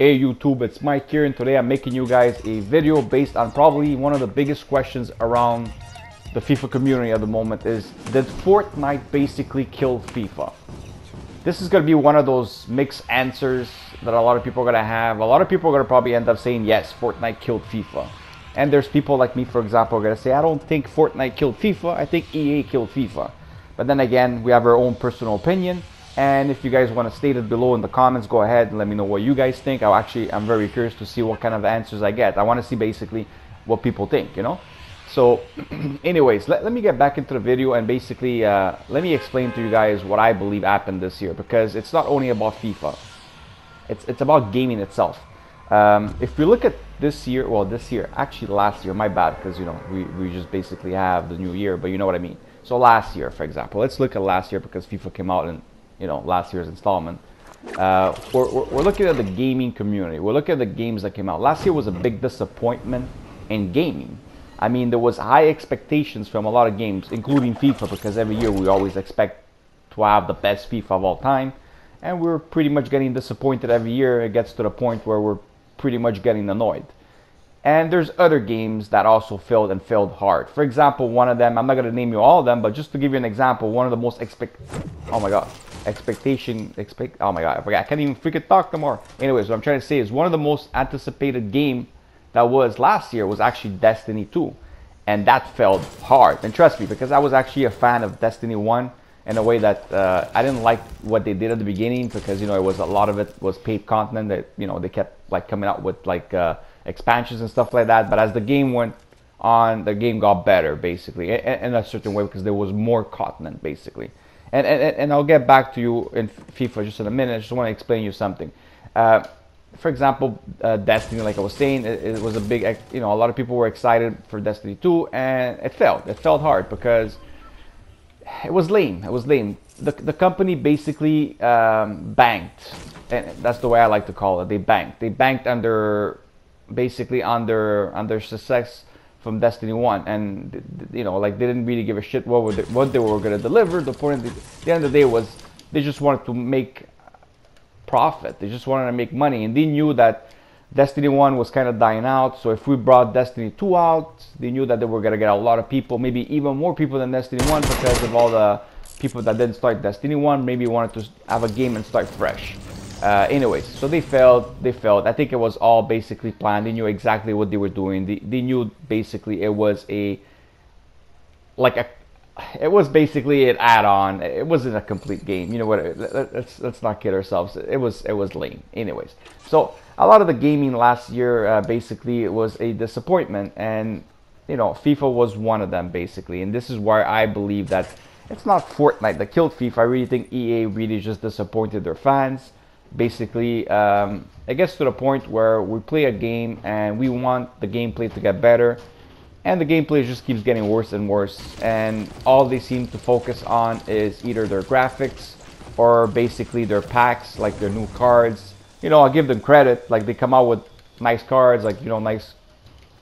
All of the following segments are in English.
Hey YouTube, it's Mike here, and today I'm making you guys a video based on probably one of the biggest questions around the FIFA community at the moment is, did Fortnite basically kill FIFA? This is going to be one of those mixed answers that a lot of people are going to have. A lot of people are going to probably end up saying, yes, Fortnite killed FIFA. And there's people like me, for example, are going to say, I don't think Fortnite killed FIFA, I think EA killed FIFA. But then again, we have our own personal opinion. And if you guys want to state it below in the comments, go ahead and let me know what you guys think. I'm very curious to see what kind of answers I get. I want to see basically what people think, you know. So anyways, let me get back into the video and basically let me explain to you guys what I believe happened this year, because it's not only about FIFA. It's about gaming itself. If we look at this year, actually last year, my bad, because you know we just basically have the new year, but you know what I mean. So last year, for example, let's look at last year, because FIFA came out in, you know, last year's installment. We're looking at the gaming community. We're looking at the games that came out. Last year was a big disappointment in gaming. I mean, there was high expectations from a lot of games, including FIFA, because every year we always expect to have the best FIFA of all time. And we're pretty much getting disappointed every year. It gets to the point where we're pretty much getting annoyed. And there's other games that also failed and failed hard. For example, one of them, I'm not going to name you all of them, but just to give you an example, one of the most oh my god, I can't even freaking talk no more. Anyways, what I'm trying to say is one of the most anticipated game that was last year was actually Destiny 2. And that failed hard. And trust me, because I was actually a fan of Destiny 1 in a way that I didn't like what they did at the beginning, because, you know, it was a lot of it was paid content that, you know, they kept like coming out with like expansions and stuff like that. But as the game went on, the game got better basically in a certain way, because there was more content basically. And I'll get back to you in FIFA just in a minute. I just want to explain you something. For example, Destiny, like I was saying, it was a big, you know, a lot of people were excited for Destiny 2, and it failed. It failed hard because it was lame. It was lame. The company basically banked, and that's the way I like to call it. They banked. They banked under, basically on their success from Destiny 1, and you know, like, they didn't really give a shit what they were going to deliver. The point at the end of the day was they just wanted to make profit. They just wanted to make money, and they knew that Destiny 1 was kind of dying out. So if we brought Destiny 2 out, they knew that they were going to get a lot of people, maybe even more people than Destiny 1, because of all the people that didn't start Destiny 1, maybe wanted to have a game and start fresh. Anyways, so they failed. I think it was all basically planned. They knew exactly what they were doing. They knew basically it was it was basically an add-on. It wasn't a complete game. You know what? Let's not kid ourselves. It was lame. Anyways, so a lot of the gaming last year basically it was a disappointment, and you know, FIFA was one of them basically. And this is why I believe that it's not Fortnite that killed FIFA. I really think EA really just disappointed their fans. Basically, it gets to the point where we play a game and we want the gameplay to get better, and the gameplay just keeps getting worse and worse, and all they seem to focus on is either their graphics or basically their packs, like their new cards. You know, I'll give them credit, like they come out with nice cards, like, you know, nice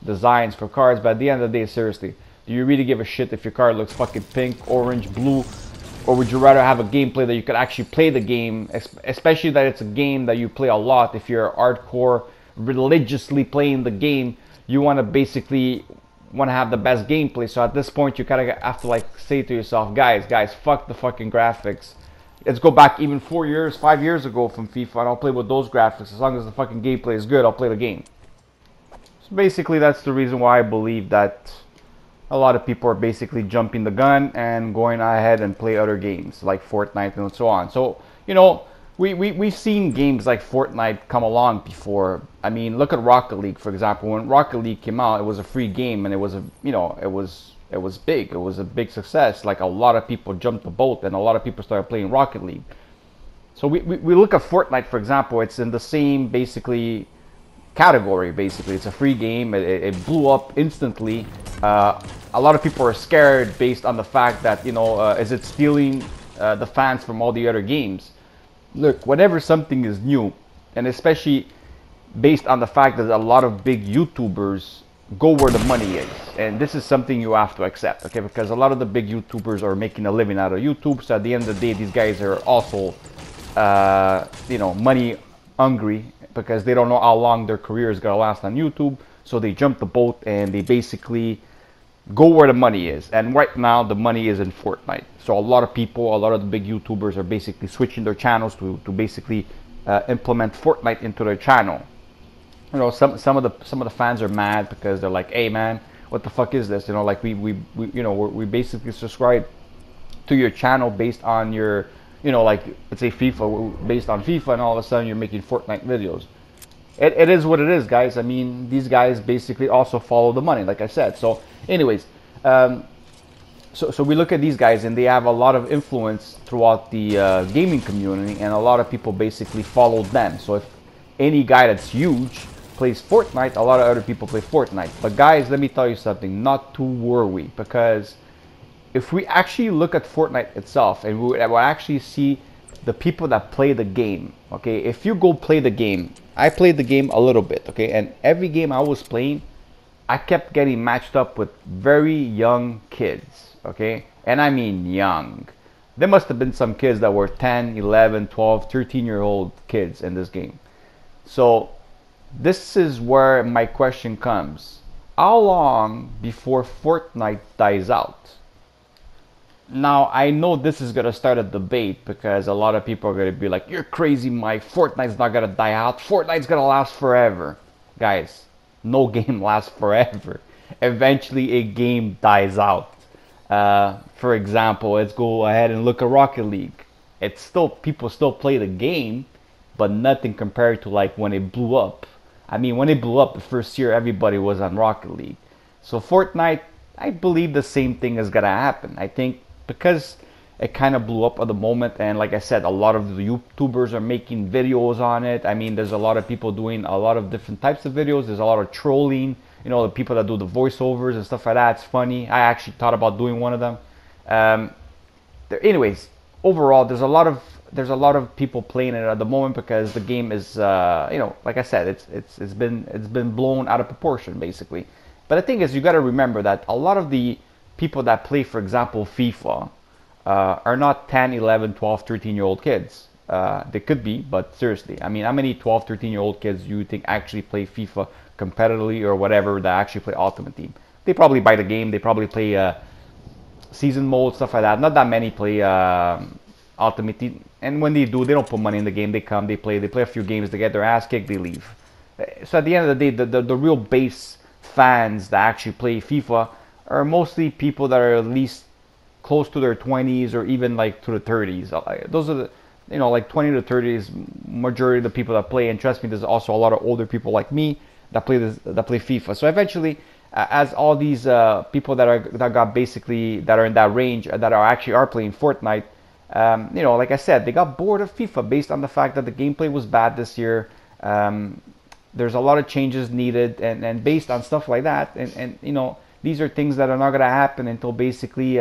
designs for cards, but at the end of the day, seriously, do you really give a shit if your card looks fucking pink, orange, blue? Or would you rather have a gameplay that you could actually play the game, especially that it's a game that you play a lot? If you're hardcore, religiously playing the game, you want to basically have the best gameplay. So at this point, you kind of have to like say to yourself, guys, fuck the fucking graphics. Let's go back even 4 years, 5 years ago from FIFA, and I'll play with those graphics. As long as the fucking gameplay is good, I'll play the game. So basically, that's the reason why I believe that a lot of people are basically jumping the gun and going ahead and play other games like Fortnite and so on. So, you know, we've seen games like Fortnite come along before. I mean, look at Rocket League, for example. When Rocket League came out, it was a free game, and it was it was big. It was a big success. Like, a lot of people jumped the boat, and a lot of people started playing Rocket League. So we look at Fortnite, for example. It's in the same basically category. Basically, it's a free game. It blew up instantly. A lot of people are scared based on the fact that, you know, is it stealing the fans from all the other games? Look, whenever something is new, and especially based on the fact that a lot of big YouTubers go where the money is, and this is something you have to accept, okay? Because a lot of the big YouTubers are making a living out of YouTube, so at the end of the day, these guys are also, you know, money hungry, because they don't know how long their career is gonna last on YouTube. So they jump the boat and they basically go where the money is. And right now the money is in Fortnite. So a lot of people, a lot of the big YouTubers are basically switching their channels to basically implement Fortnite into their channel. You know, some of the fans are mad because they're like, hey man, what the fuck is this? You know, like we basically subscribe to your channel based on your, you know, like let's say FIFA, based on FIFA, and all of a sudden you're making Fortnite videos. It is what it is, guys. I mean, these guys basically also follow the money, like I said. So anyways, so we look at these guys and they have a lot of influence throughout the gaming community, and a lot of people basically follow them. So if any guy that's huge plays Fortnite, a lot of other people play Fortnite. But guys, let me tell you something, not to worry, because if we actually look at Fortnite itself and we will actually see the people that play the game, okay, if you go play the game, I played the game a little bit, okay, and every game I was playing, I kept getting matched up with very young kids, okay, and I mean young. There must have been some kids that were 10, 11, 12, 13-year-old kids in this game. So this is where my question comes. How long before Fortnite dies out? Now, I know this is going to start a debate because a lot of people are going to be like, you're crazy, Mike. Fortnite's not going to die out. Fortnite's going to last forever. Guys, no game lasts forever. Eventually, a game dies out. For example, let's go ahead and look at Rocket League. It's still, people still play the game, but nothing compared to like when it blew up. I mean, when it blew up the first year, everybody was on Rocket League. So Fortnite, I believe the same thing is going to happen. I think because it kind of blew up at the moment, and like I said, a lot of the YouTubers are making videos on it. I mean, there's a lot of people doing a lot of different types of videos. There's a lot of trolling, you know, the people that do the voiceovers and stuff like that. It's funny. I actually thought about doing one of them. Anyways, overall, there's a lot of people playing it at the moment because the game is, you know, like I said, it's been blown out of proportion basically. But the thing is, you got to remember that a lot of the people that play, for example, FIFA, are not 10, 11, 12, 13-year-old kids. They could be, but seriously, I mean, how many 12, 13-year-old kids do you think actually play FIFA competitively or whatever, that actually play Ultimate Team? They probably buy the game, they probably play season mode, stuff like that. Not that many play Ultimate Team, and when they do, they don't put money in the game. They come, they play a few games, they get their ass kicked, they leave. So at the end of the day, the real base fans that actually play FIFA are mostly people that are at least close to their 20s or even like to the 30s. Those are the, you know, like 20 to 30s majority of the people that play. And trust me, there's also a lot of older people like me that play FIFA. So eventually, as all these people that are in that range that are playing Fortnite, you know, like I said, they got bored of FIFA based on the fact that the gameplay was bad this year. There's a lot of changes needed, and based on stuff like that, and you know, these are things that are not going to happen until basically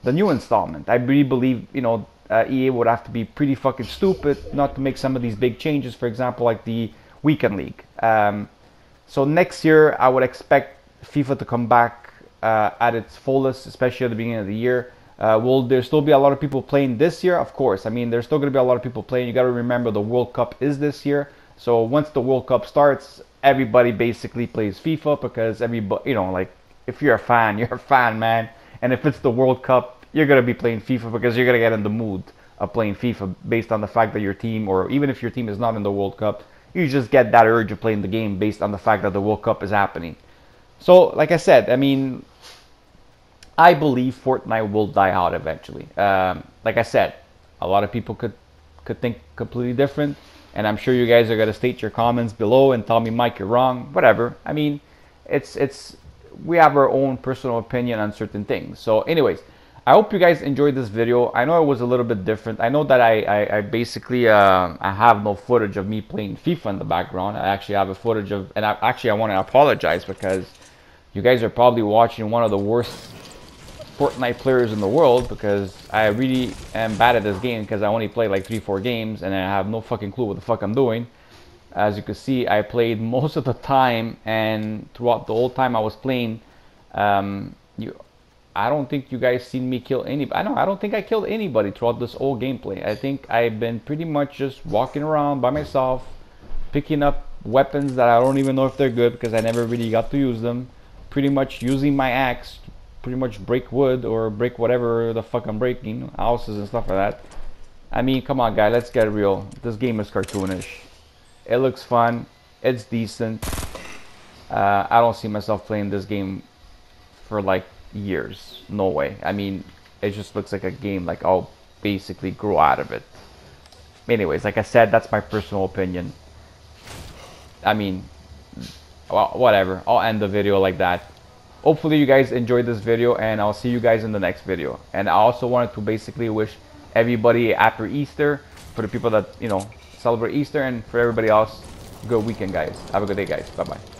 the new installment. I really believe, you know, EA would have to be pretty fucking stupid not to make some of these big changes, for example, like the Weekend League. So next year, I would expect FIFA to come back at its fullest, especially at the beginning of the year. Will there still be a lot of people playing this year? Of course. I mean, there's still going to be a lot of people playing. You got to remember the World Cup is this year. So once the World Cup starts, everybody basically plays FIFA because everybody, you know, like if you're a fan, you're a fan, man. And if it's the World Cup, you're going to be playing FIFA because you're going to get in the mood of playing FIFA based on the fact that your team, or even if your team is not in the World Cup, you just get that urge of playing the game based on the fact that the World Cup is happening. So, like I said, I mean, I believe Fortnite will die out eventually. Like I said, a lot of people could think completely different, and I'm sure you guys are going to state your comments below and tell me, Mike, you're wrong, whatever. I mean, we have our own personal opinion on certain things. So anyways, I hope you guys enjoyed this video. I know it was a little bit different. I know that I basically I have no footage of me playing FIFA in the background. I actually have a footage of, and I want to apologize because you guys are probably watching one of the worst Fortnite players in the world, because I really am bad at this game because I only play like 3-4 games and I have no fucking clue what the fuck I'm doing. As you can see, I played most of the time, and throughout the whole time I was playing, I don't think you guys seen me kill anybody. I don't think I killed anybody throughout this whole gameplay. I think I've been pretty much just walking around by myself, picking up weapons that I don't even know if they're good because I never really got to use them. Pretty much using my axe to pretty much break wood or break whatever the fuck I'm breaking, houses and stuff like that. I mean, come on, guy, let's get real. This game is cartoonish. It looks fun. It's decent. I don't see myself playing this game for like years. No way. I mean, it just looks like a game like I'll basically grow out of it. Anyways, like I said, that's my personal opinion. I mean, well, whatever. I'll end the video like that. Hopefully you guys enjoyed this video, and I'll see you guys in the next video. And I also wanted to basically wish everybody after Easter, for the people that, you know, celebrate Easter, and for everybody else, good weekend, guys. Have a good day, guys. Bye-bye.